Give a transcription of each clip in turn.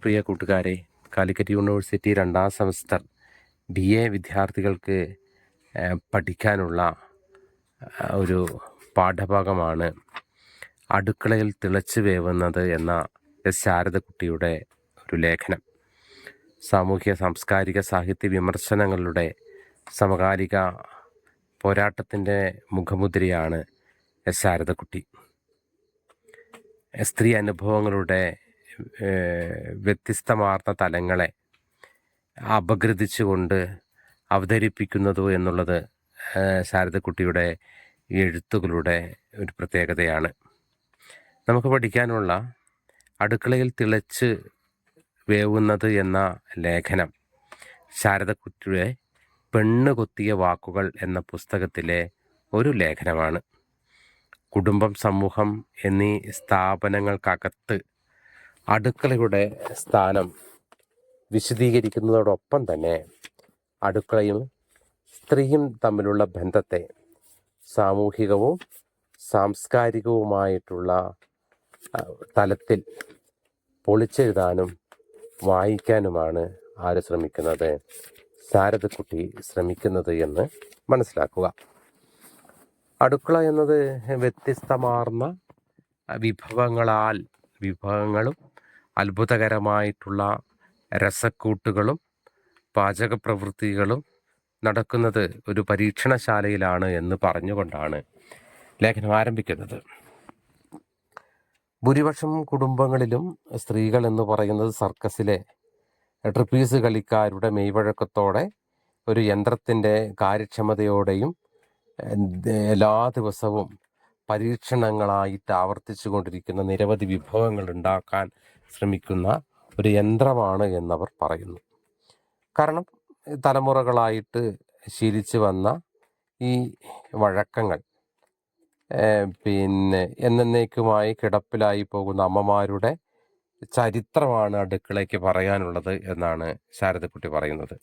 പ്രിയ കൂട്ടുകാരെ, Calicut university 2ാം semester BA വിദ്യാർത്ഥികൾക്ക് പഠിക്കാനുള്ള ഒരു പാഠഭാഗമാണ് അടുക്കളയിൽ തിളച്ചു വേവുന്നത് എന്ന എസ് ശാരദക്കുട്ടിയുടെ ഒരു ലേഖനം. സാമൂഹ്യ സാംസ്കാരിക സാഹിത്യ വിമർശനങ്ങളുടെ സമകാലിക പോരാട്ടത്തിൻ്റെ മുഖമുദ്രയാണ് എസ് ശാരദക്കുട്ടി. സ്ത്രീ അനുഭവങ്ങളുടെ വ്യത്യസ്തമാർന്ന തലങ്ങളെ അപഗ്രഥിച്ചുകൊണ്ട് അവതരിപ്പിക്കുന്നതു എന്നുള്ളത് ശാരദക്കുട്ടിയുടെ എഴുത്തുകളുടെ ഒരു പ്രത്യേകതയാണ്. നമുക്ക് പഠിക്കാനുള്ള അടുക്കളയിൽ തിളച്ച് വേവുന്നത് എന്ന ലേഖനം ശാരദക്കുട്ടിയുടെ പെണ്ണ് കൊത്തിയ വാക്കുകൾ എന്ന പുസ്തകത്തിലെ ഒരു ലേഖനമാണ്. കുടുംബം, സമൂഹം എന്നീ സ്ഥാപനങ്ങൾക്കകത്ത് അടുക്കളയുടെ സ്ഥാനം വിശദീകരിക്കുന്നതോടൊപ്പം തന്നെ അടുക്കളയും സ്ത്രീയും തമ്മിലുള്ള ബന്ധത്തെ സാമൂഹികവും സാംസ്കാരികവുമായിട്ടുള്ള തലത്തിൽ പൊളിച്ചെഴുതാനും വായിക്കാനുമാണ് ആര് ശ്രമിക്കുന്നത്? ശാരദക്കുട്ടി ശ്രമിക്കുന്നത് എന്ന് മനസ്സിലാക്കുക. അടുക്കള എന്നത് വ്യത്യസ്തമാർന്ന വിഭവങ്ങളും അത്ഭുതകരമായിട്ടുള്ള രസക്കൂട്ടുകളും പാചക പ്രവൃത്തികളും നടക്കുന്നത് ഒരു പരീക്ഷണശാലയിലാണ് എന്ന് പറഞ്ഞുകൊണ്ടാണ് ലേഖനം ആരംഭിക്കുന്നത്. ഭൂരിപക്ഷം കുടുംബങ്ങളിലും സ്ത്രീകൾ എന്ന് പറയുന്നത് സർക്കസിലെ ട്രിപ്പീസ് കളിക്കാരുടെ മെയ്വഴക്കത്തോടെ ഒരു യന്ത്രത്തിൻ്റെ കാര്യക്ഷമതയോടെയും എല്ലാ ദിവസവും പരീക്ഷണങ്ങളായിട്ട് ആവർത്തിച്ചു കൊണ്ടിരിക്കുന്ന നിരവധി വിഭവങ്ങൾ ഉണ്ടാക്കാൻ ശ്രമിക്കുന്ന ഒരു യന്ത്രമാണ് എന്നവർ പറയുന്നു. കാരണം തലമുറകളായിട്ട് ശീലിച്ചു വന്ന ഈ വഴക്കങ്ങൾ എന്നേക്കുമായി കിടപ്പിലായി പോകുന്ന അമ്മമാരുടെ ചരിത്രമാണ് അടുക്കളയ്ക്ക് പറയാനുള്ളത് എന്നാണ് ശാരദക്കുട്ടി പറയുന്നത്.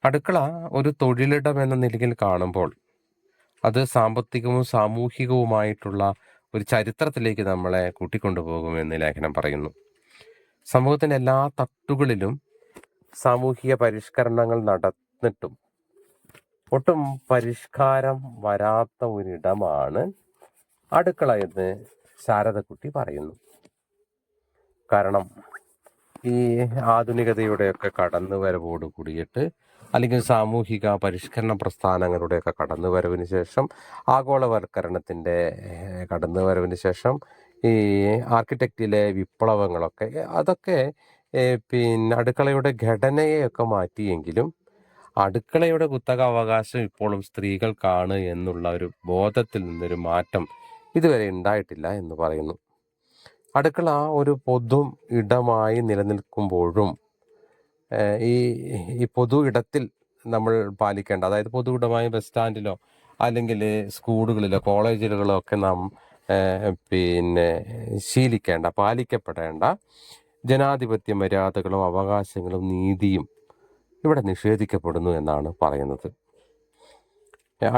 അടുക്കള ഒരു തൊഴിലിടം എന്ന നിലയിൽ കാണുമ്പോൾ അത് സാമ്പത്തികവും സാമൂഹികവുമായിട്ടുള്ള ഒരു ചരിത്രത്തിലേക്ക് നമ്മളെ കൂട്ടിക്കൊണ്ടുപോകുമെന്ന് ലേഖനം പറയുന്നു. സമൂഹത്തിൻ്റെ എല്ലാ തട്ടുകളിലും സാമൂഹിക പരിഷ്കരണങ്ങൾ നടന്നിട്ടും ഒട്ടും പരിഷ്കാരം വരാത്ത ഒരിടമാണ് അടുക്കള എന്ന് ശാരദക്കുട്ടി പറയുന്നു. കാരണം ഈ ആധുനികതയുടെയൊക്കെ കടന്നുവരവോട് കൂടിയിട്ട്, അല്ലെങ്കിൽ സാമൂഹിക പരിഷ്കരണ പ്രസ്ഥാനങ്ങളുടെയൊക്കെ കടന്നുവരവിന് ശേഷം, ആഗോളവൽക്കരണത്തിൻ്റെ കടന്നുവരവിന് ശേഷം, ഈ ആർക്കിടെക്റ്റിലെ വിപ്ലവങ്ങളൊക്കെ അതൊക്കെ അടുക്കളയുടെ ഘടനയെയൊക്കെ മാറ്റിയെങ്കിലും അടുക്കളയുടെ കുത്തകാവകാശം ഇപ്പോഴും സ്ത്രീകൾക്കാണ് എന്നുള്ള ഒരു ബോധത്തിൽ നിന്നൊരു മാറ്റം ഇതുവരെ ഉണ്ടായിട്ടില്ല എന്ന് പറയുന്നു. അടുക്കള ഒരു പൊതു ഇടമായി നിലനിൽക്കുമ്പോഴും ഈ പൊതു ഇടത്തിൽ നമ്മൾ പാലിക്കേണ്ട, അതായത് പൊതു ഇടമായി ബസ് സ്റ്റാൻഡിലോ അല്ലെങ്കിൽ സ്കൂളുകളിലോ കോളേജുകളിലോ ഒക്കെ നാം പാലിക്കപ്പെടേണ്ട ജനാധിപത്യ മര്യാദകളും അവകാശങ്ങളും നീതിയും ഇവിടെ നിഷേധിക്കപ്പെടുന്നു എന്നാണ് പറയുന്നത്.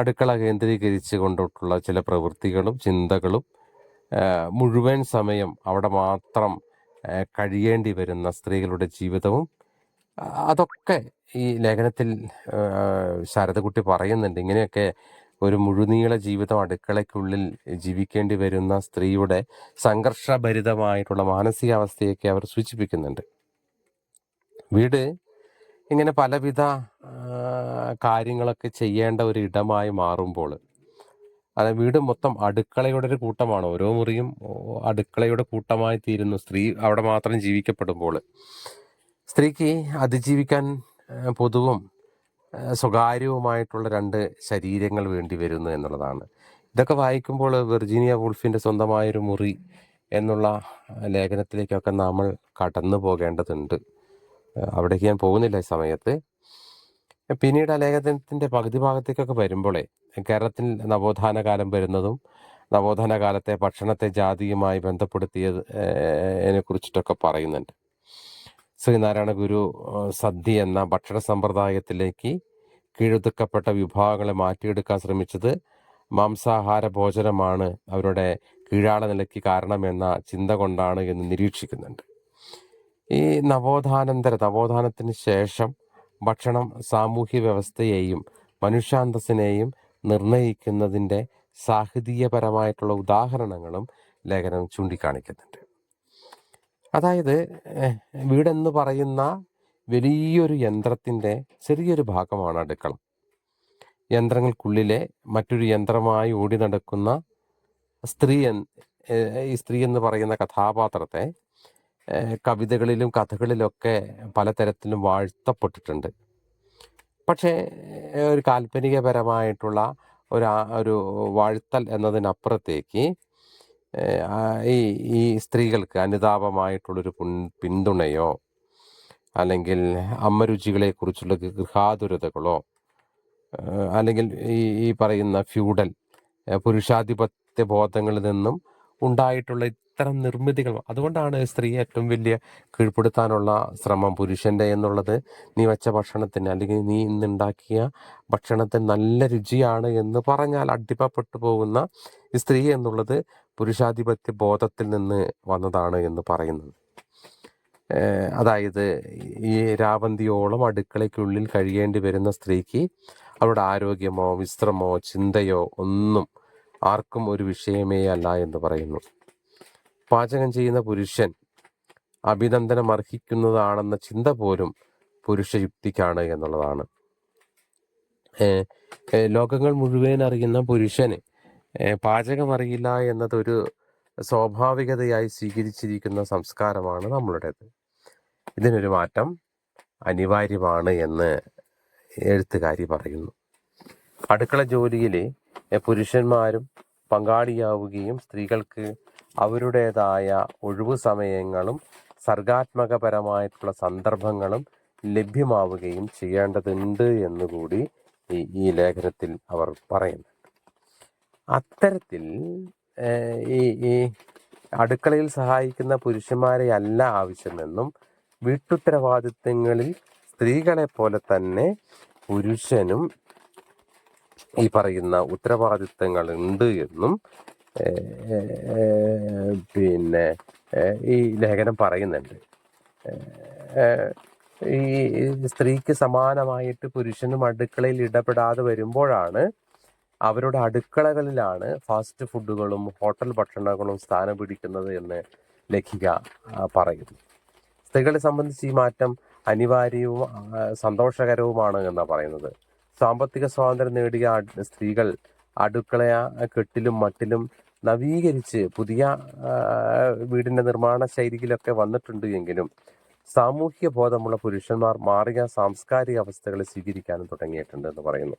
അടുക്കള കേന്ദ്രീകരിച്ച് കൊണ്ടിട്ടുള്ള ചില പ്രവൃത്തികളും ചിന്തകളും മുഴുവൻ സമയം അവിടെ മാത്രം കഴിയേണ്ടി വരുന്ന സ്ത്രീകളുടെ ജീവിതവും അതൊക്കെ ഈ ലേഖനത്തിൽ ശാരദക്കുട്ടി പറയുന്നുണ്ട്. ഇങ്ങനെയൊക്കെ ഒരു മുഴുനീള ജീവിതം അടുക്കളയ്ക്കുള്ളിൽ ജീവിക്കേണ്ടി വരുന്ന സ്ത്രീയുടെ സംഘർഷഭരിതമായിട്ടുള്ള മാനസികാവസ്ഥയൊക്കെ അവർ സൂചിപ്പിക്കുന്നുണ്ട്. വീട് ഇങ്ങനെ പലവിധ കാര്യങ്ങളൊക്കെ ചെയ്യേണ്ട ഒരു ഇടമായി മാറുമ്പോൾ, അതായത് വീട് മൊത്തം അടുക്കളയുടെ ഒരു കൂട്ടമാണ്, ഓരോ മുറിയും അടുക്കളയുടെ കൂട്ടമായി തീരുന്നു. സ്ത്രീ അവിടെ മാത്രം ജീവിക്കപ്പെടുമ്പോൾ സ്ത്രീക്ക് അതിജീവിക്കാൻ പൊതുവും സ്വകാര്യവുമായിട്ടുള്ള 2 ശരീരങ്ങൾ വേണ്ടി വരുന്നു എന്നുള്ളതാണ്. ഇതൊക്കെ വായിക്കുമ്പോൾ വെർജീനിയ വൂൾഫിൻ്റെ സ്വന്തമായൊരു മുറി എന്നുള്ള ലേഖനത്തിലേക്കൊക്കെ നമ്മൾ കടന്നു പോകേണ്ടതുണ്ട്. അവിടേക്ക് ഞാൻ പോകുന്നില്ല ഈ സമയത്ത്. പിന്നീട് ആ ലേഖനത്തിൻ്റെ പകുതി ഭാഗത്തേക്കൊക്കെ വരുമ്പോഴേ കേരളത്തിൽ നവോത്ഥാന കാലം വരുന്നതും നവോത്ഥാന കാലത്തെ ഭക്ഷണത്തെ ജാതിയുമായി ബന്ധപ്പെടുത്തിയതിനെ കുറിച്ചിട്ടൊക്കെ പറയുന്നുണ്ട്. ശ്രീനാരായണ ഗുരു സദ്യ എന്ന ഭക്ഷണ സമ്പ്രദായത്തിലേക്ക് കീഴൊതുക്കപ്പെട്ട വിഭാഗങ്ങളെ മാറ്റിയെടുക്കാൻ ശ്രമിച്ചത് മാംസാഹാര ഭോജനമാണ് അവരുടെ കീഴാള നിലയ്ക്ക് കാരണമെന്ന ചിന്ത കൊണ്ടാണ് എന്ന് നിരീക്ഷിക്കുന്നുണ്ട്. ഈ നവോത്ഥാനത്തിന് ശേഷം ഭക്ഷണം സാമൂഹ്യ വ്യവസ്ഥയെയും മനുഷ്യാന്തസ്സിനെയും നിർണയിക്കുന്നതിൻ്റെ സാഹിതീയപരമായിട്ടുള്ള ഉദാഹരണങ്ങളും ലേഖനം ചൂണ്ടിക്കാണിക്കുന്നുണ്ട്. അതായത് വീടെന്ന് പറയുന്ന വലിയൊരു യന്ത്രത്തിൻ്റെ ചെറിയൊരു ഭാഗമാണ് അടുക്കള. യന്ത്രങ്ങൾക്കുള്ളിലെ മറ്റൊരു യന്ത്രമായി ഓടി നടക്കുന്ന ഈ സ്ത്രീ എന്ന് പറയുന്ന കഥാപാത്രത്തെ കവിതകളിലും കഥകളിലൊക്കെ പലതരത്തിലും വാഴ്ത്തപ്പെട്ടിട്ടുണ്ട്. പക്ഷേ ഒരു കാൽപ്പനികപരമായിട്ടുള്ള ഒരു വാഴ്ത്തൽ എന്നതിനപ്പുറത്തേക്ക് ഈ ഈ സ്ത്രീകൾക്ക് അനുതാപമായിട്ടുള്ളൊരു പിന്തുണയോ അല്ലെങ്കിൽ അമ്മരുചികളെക്കുറിച്ചുള്ള ഗൃഹാതുരതകളോ അല്ലെങ്കിൽ ഈ പറയുന്ന ഫ്യൂഡൽ പുരുഷാധിപത്യ ബോധങ്ങളിൽ നിന്നും ഉണ്ടായിട്ടുള്ള ഇത്തരം നിർമ്മിതികൾ, അതുകൊണ്ടാണ് സ്ത്രീയെ ഏറ്റവും വലിയ കീഴ്പ്പെടുത്താനുള്ള ശ്രമം പുരുഷൻ്റെ എന്നുള്ളത്. നീ വെച്ച ഭക്ഷണത്തിന് അല്ലെങ്കിൽ നീ ഇന്നുണ്ടാക്കിയ ഭക്ഷണത്തിന് നല്ല രുചിയാണ് എന്ന് പറഞ്ഞാൽ അടിമപ്പെട്ടു പോകുന്ന ഈ സ്ത്രീ എന്നുള്ളത് പുരുഷാധിപത്യ ബോധത്തിൽ നിന്ന് വന്നതാണ് എന്ന് പറയുന്നത്. അതായത് ഈ രാവന്തിയോളം അടുക്കളയ്ക്കുള്ളിൽ കഴിയേണ്ടി വരുന്ന സ്ത്രീക്ക് അവരുടെ ആരോഗ്യമോ വിശ്രമോ ചിന്തയോ ഒന്നും ആർക്കും ഒരു വിഷയമേ അല്ല എന്ന് പറയുന്നു. പാചകം ചെയ്യുന്ന പുരുഷൻ അഭിനന്ദനം അർഹിക്കുന്നതാണെന്ന ചിന്ത പോലും പുരുഷ യുക്തിക്കാണ് എന്നുള്ളതാണ്. ലോകങ്ങൾ മുഴുവൻ അറിയുന്ന പുരുഷന് പാചകം അറിയില്ല എന്നതൊരു സ്വാഭാവികതയായി സ്വീകരിച്ചിരിക്കുന്ന സംസ്കാരമാണ് നമ്മളുടേത്. ഇതിനൊരു മാറ്റം അനിവാര്യമാണ് എന്ന് എഴുത്തുകാരി പറയുന്നു. അടുക്കള ജോലിയിൽ പുരുഷന്മാരും പങ്കാളിയാവുകയും സ്ത്രീകൾക്ക് അവരുടേതായ ഒഴിവു സമയങ്ങളും സർഗാത്മകപരമായിട്ടുള്ള സന്ദർഭങ്ങളും ലഭ്യമാവുകയും ചെയ്യേണ്ടതുണ്ട് എന്നുകൂടി ഈ ലേഖനത്തിൽ അവർ പറയുന്നുണ്ട്. അത്തരത്തിൽ ഈ അടുക്കളയിൽ സഹായിക്കുന്ന പുരുഷന്മാരെ അല്ല ആവശ്യമെന്നും വീട്ടുത്തരവാദിത്തങ്ങളിൽ സ്ത്രീകളെ പോലെ തന്നെ പുരുഷനും ഈ പറയുന്ന ഉത്തരവാദിത്തങ്ങൾ ഉണ്ട് എന്നും പിന്നെ ഈ ലേഖനം പറയുന്നുണ്ട്. ഈ സ്ത്രീക്ക് സമാനമായിട്ട് പുരുഷനും അടുക്കളയിൽ ഇടപെടാതെ വരുമ്പോഴാണ് അവരുടെ അടുക്കളകളിലാണ് ഫാസ്റ്റ് ഫുഡുകളും ഹോട്ടൽ ഭക്ഷണങ്ങളും സ്ഥാനം പിടിക്കുന്നത് എന്ന് ലേഖിക പറയുന്നു. സ്ത്രീകളെ സംബന്ധിച്ച് ഈ മാറ്റം അനിവാര്യവും സന്തോഷകരവുമാണ് എന്നാണ് പറയുന്നത്. സാമ്പത്തിക സ്വാതന്ത്ര്യം നേടിയ സ്ത്രീകൾ അടുക്കള കെട്ടിലും മട്ടിലും നവീകരിച്ച് പുതിയ വീടിന്റെ നിർമ്മാണ ശൈലിയിലൊക്കെ വന്നിട്ടുണ്ട് എങ്കിലും സാമൂഹ്യ ബോധമുള്ള പുരുഷന്മാർ മാറിയ സാംസ്കാരിക അവസ്ഥകളെ സ്വീകരിക്കാനും തുടങ്ങിയിട്ടുണ്ട് എന്ന് പറയുന്നു.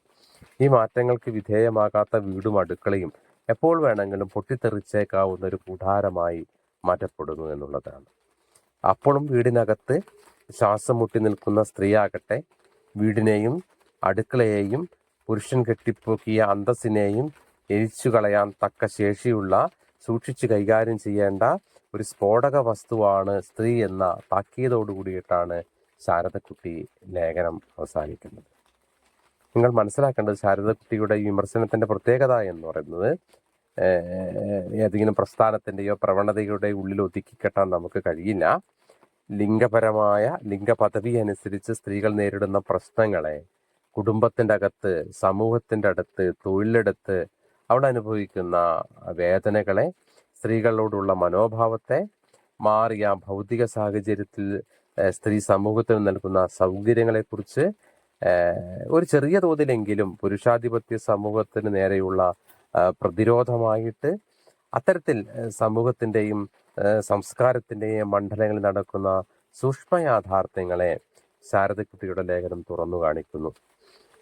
ഈ മാറ്റങ്ങൾക്ക് വിധേയമാകാത്ത വീടും അടുക്കളയും എപ്പോൾ വേണമെങ്കിലും പൊട്ടിത്തെറിച്ചേക്കാവുന്ന ഒരു കൂടാരമായി മാറ്റപ്പെടുന്നു എന്നുള്ളതാണ്. അപ്പോഴും വീടിനകത്ത് ശ്വാസം മുട്ടി നിൽക്കുന്ന സ്ത്രീയാകട്ടെ വീടിനെയും അടുക്കളയെയും പുരുഷൻ കെട്ടിപ്പൊക്കിയ അന്തസ്സിനെയും എരിച്ചു കളയാൻ തക്ക ശേഷിയുള്ള സൂക്ഷിച്ച് കൈകാര്യം ചെയ്യേണ്ട ഒരു സ്ഫോടക വസ്തുവാണ് സ്ത്രീ എന്ന താക്കീതോടു കൂടിയിട്ടാണ് ശാരദക്കുട്ടി ലേഖനം അവസാനിക്കുന്നത്. നിങ്ങൾ മനസ്സിലാക്കേണ്ടത് ശാരദക്കുട്ടിയുടെ ഈ വിമർശനത്തിൻ്റെ പ്രത്യേകത എന്ന് പറയുന്നത് ഏതെങ്കിലും പ്രസ്ഥാനത്തിൻ്റെയോ പ്രവണതയുടെയോ ഉള്ളിൽ ഒതുക്കിക്കെട്ടാൻ നമുക്ക് കഴിയില്ല. ലിംഗപരമായ ലിംഗപദവി അനുസരിച്ച് സ്ത്രീകൾ നേരിടുന്ന പ്രശ്നങ്ങളെ കുടുംബത്തിൻ്റെ അകത്ത്, സമൂഹത്തിൻ്റെ അടുത്ത്, തൊഴിലിടത്ത് അവൾ അനുഭവിക്കുന്ന വേദനകളെ, സ്ത്രീകളോടുള്ള മനോഭാവത്തെ, മാറിയ ഭൗതിക സാഹചര്യത്തിൽ സ്ത്രീ സമൂഹത്തിന് നൽകുന്ന സൗകര്യങ്ങളെക്കുറിച്ച് ഒരു ചെറിയ തോതിലെങ്കിലും പുരുഷാധിപത്യ സമൂഹത്തിന് നേരെയുള്ള പ്രതിരോധമായിട്ട് അത്തരത്തിൽ സമൂഹത്തിൻ്റെയും സംസ്കാരത്തിൻ്റെയും മണ്ഡലങ്ങളിൽ നടക്കുന്ന സൂക്ഷ്മ യാഥാർത്ഥ്യങ്ങളെ ശാരദക്കുട്ടിയുടെ ലേഖനം തുറന്നു കാണിക്കുന്നു.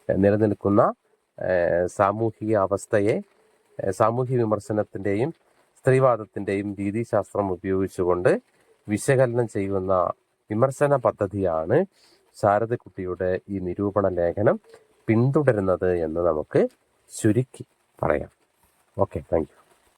നിലനിൽക്കുന്ന സാമൂഹിക അവസ്ഥയെ സാമൂഹ്യ വിമർശനത്തിൻ്റെയും സ്ത്രീവാദത്തിൻ്റെയും രീതിശാസ്ത്രം ഉപയോഗിച്ചുകൊണ്ട് വിശകലനം ചെയ്യുന്ന വിമർശന പദ്ധതിയാണ് ശാരദക്കുട്ടിയുടെ ഈ നിരൂപണ ലേഖനം പിന്തുടരുന്നത് എന്ന് നമുക്ക് ചുരുക്കി പറയാം. Okay, thank you.